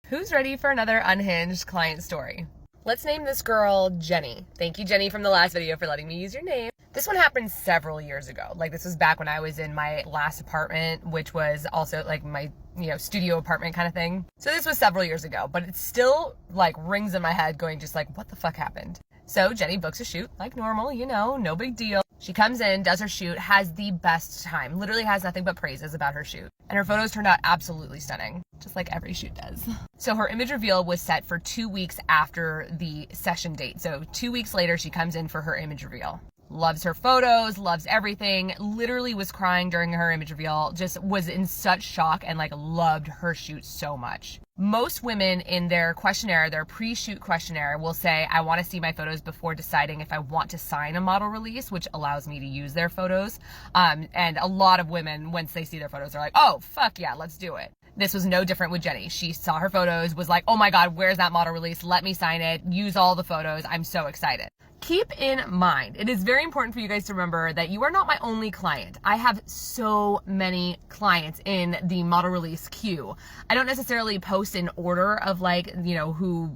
Who's ready for another unhinged client story? Let's name this girl Jenny. Thank you, Jenny, from the last video for letting me use your name. This one happened several years ago. Like, this was back when I was in my last apartment, which was also like my, studio apartment kind of thing. So this was several years ago, but it still like rings in my head going just like, what the fuck happened? So Jenny books a shoot like normal, no big deal. She comes in, does her shoot, has the best time, literally has nothing but praises about her shoot. And her photos turned out absolutely stunning, just like every shoot does. So her image reveal was set for 2 weeks after the session date. So 2 weeks later, she comes in for her image reveal. Loves her photos, loves everything, literally was crying during her image reveal, just was in such shock and like loved her shoot so much. Most women in their questionnaire, their pre-shoot questionnaire, will say, I want to see my photos before deciding if I want to sign a model release, which allows me to use their photos. And a lot of women, once they see their photos, are like, oh, fuck yeah, let's do it. This was no different with Jenny. She saw her photos, was like, oh my God, where's that model release? Let me sign it, use all the photos. I'm so excited. Keep in mind, it is very important for you guys to remember that you are not my only client. I have so many clients in the model release queue. I don't necessarily post in order of like, who,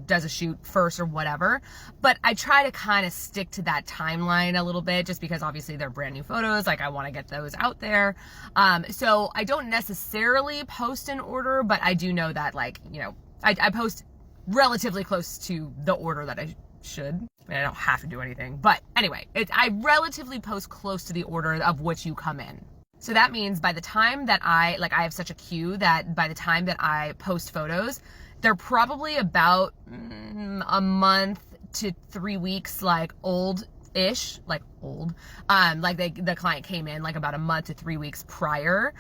does a shoot first or whatever, but I try to kind of stick to that timeline a little bit just because obviously they're brand new photos. Like I want to get those out there. So I don't necessarily post in order, but I do know that like, I post relatively close to the order that I should. I don't have to do anything, but anyway, I relatively post close to the order of which you come in. So that means by the time that I have such a queue that by the time that I post photos, they're probably about a month to 3 weeks, like old-ish, like old. The client came in like about a month to 3 weeks prior,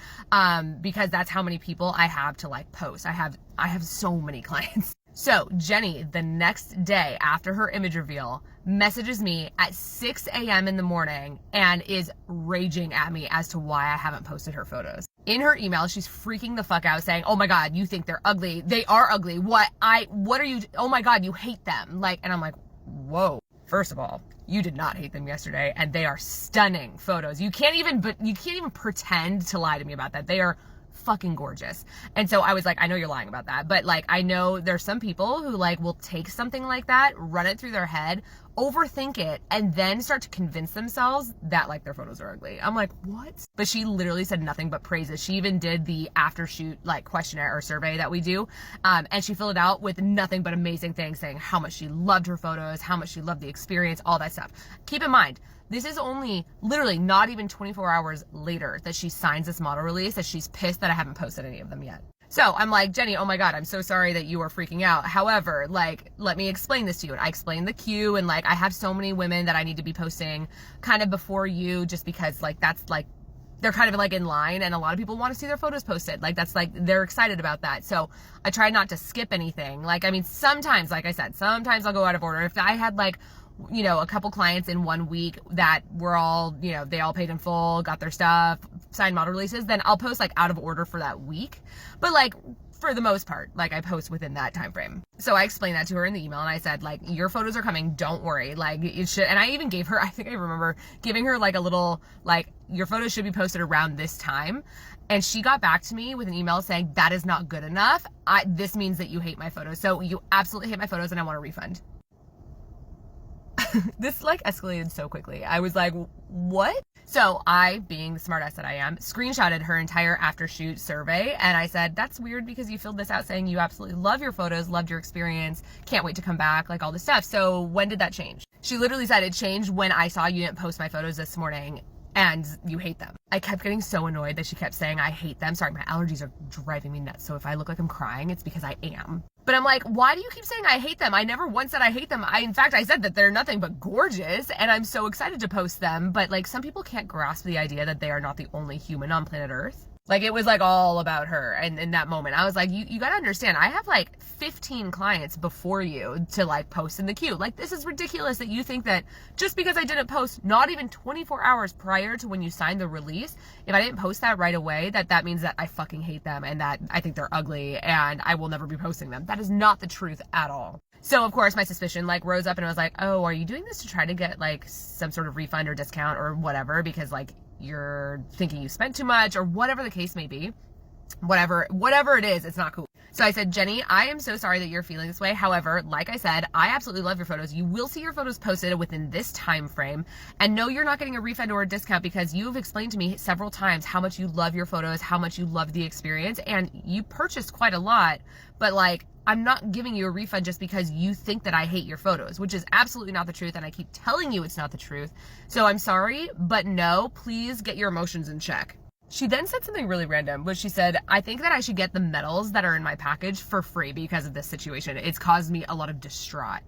because that's how many people I have to like post. I have so many clients. So Jenny, the next day after her image reveal, messages me at 6 a.m. in the morning and is raging at me as to why I haven't posted her photos. In her email, she's freaking the fuck out saying, oh my God, you think they're ugly. They are ugly. What are you, oh my God, you hate them. And I'm like, whoa. First of all, you did not hate them yesterday and they are stunning photos. You can't even pretend to lie to me about that. They are fucking gorgeous. And so I was like, I know you're lying about that, but like, I know there's some people who like will take something like that, run it through their head, overthink it, and then start to convince themselves that like their photos are ugly. I'm like, what? But she literally said nothing but praises. She even did the after shoot like questionnaire or survey that we do. And she filled it out with nothing but amazing things, saying how much she loved her photos, how much she loved the experience, all that stuff. Keep in mind, this is only literally not even 24 hours later that she signs this model release, that she's pissed that I haven't posted any of them yet. So I'm like, Jenny, oh my God, I'm so sorry that you are freaking out. However, like, let me explain this to you. And I explained the queue and like, I have so many women that I need to be posting kind of before you, just because like, that's like, they're kind of like in line and a lot of people want to see their photos posted. Like that's like, they're excited about that. So I try not to skip anything. Like, I mean, sometimes, like I said, sometimes I'll go out of order. If I had like, a couple clients in 1 week that were all, they all paid in full, got their stuff, signed model releases, then I'll post like out of order for that week. But like, for the most part, like I post within that time frame. So I explained that to her in the email and I said, like, your photos are coming, don't worry. Like it should, and I even gave her, I think I remember giving her like a little, like, your photos should be posted around this time. And she got back to me with an email saying, that is not good enough. This means that you hate my photos. So you absolutely hate my photos and I want a refund. This like escalated so quickly. I was like, what? So I, being the smartass that I am, screenshotted her entire after shoot survey. And I said, that's weird because you filled this out saying you absolutely love your photos, loved your experience, can't wait to come back, like all this stuff. So when did that change? She literally said it changed when I saw you didn't post my photos this morning and you hate them. I kept getting so annoyed that she kept saying I hate them. Sorry, my allergies are driving me nuts. So if I look like I'm crying, it's because I am. But I'm like, why do you keep saying I hate them? I never once said I hate them. In fact, I said that they're nothing but gorgeous and I'm so excited to post them. But like, some people can't grasp the idea that they are not the only human on planet Earth. Like, it was like all about her. And in that moment, I was like, you gotta understand, I have like 15 clients before you to like post in the queue. Like, this is ridiculous that you think that just because I didn't post not even 24 hours prior to when you signed the release, if I didn't post that right away, that means that I fucking hate them and that I think they're ugly and I will never be posting them. That is not the truth at all. So of course my suspicion like rose up and I was like, oh, are you doing this to try to get like some sort of refund or discount or whatever because like you're thinking you spent too much or whatever the case may be? whatever it is, it's not cool. So I said, Jenny, I am so sorry that you're feeling this way. However, like I said, I absolutely love your photos. You will see your photos posted within this time frame. And no, you're not getting a refund or a discount because you've explained to me several times how much you love your photos, how much you love the experience, and you purchased quite a lot. But like, I'm not giving you a refund just because you think that I hate your photos, which is absolutely not the truth. And I keep telling you it's not the truth. So I'm sorry, but no, please get your emotions in check. She then said something really random, which she said, I think that I should get the medals that are in my package for free because of this situation. It's caused me a lot of distraught.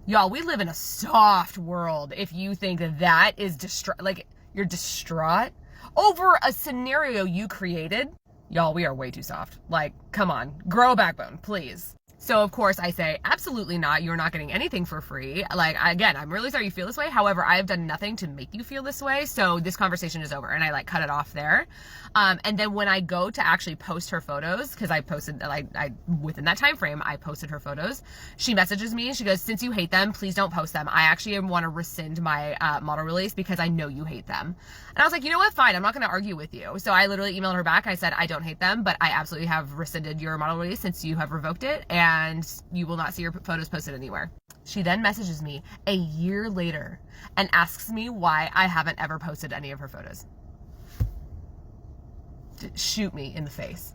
Y'all, we live in a soft world if you think that is like, you're distraught over a scenario you created. Y'all, we are way too soft. Like, come on, grow a backbone, please. So of course I say, absolutely not. You're not getting anything for free. Like, again, I'm really sorry you feel this way. However, I have done nothing to make you feel this way. So this conversation is over. And I like cut it off there. And then when I go to actually post her photos, cause I posted, I within that time frame, I posted her photos. She messages me and she goes, since you hate them, please don't post them. I actually want to rescind my model release because I know you hate them. And I was like, you know what? Fine. I'm not going to argue with you. So I literally emailed her back. I said, I don't hate them, but I absolutely have rescinded your model release since you have revoked it. And you will not see your photos posted anywhere. She then messages me a year later and asks me why I haven't ever posted any of her photos. Shoot me in the face.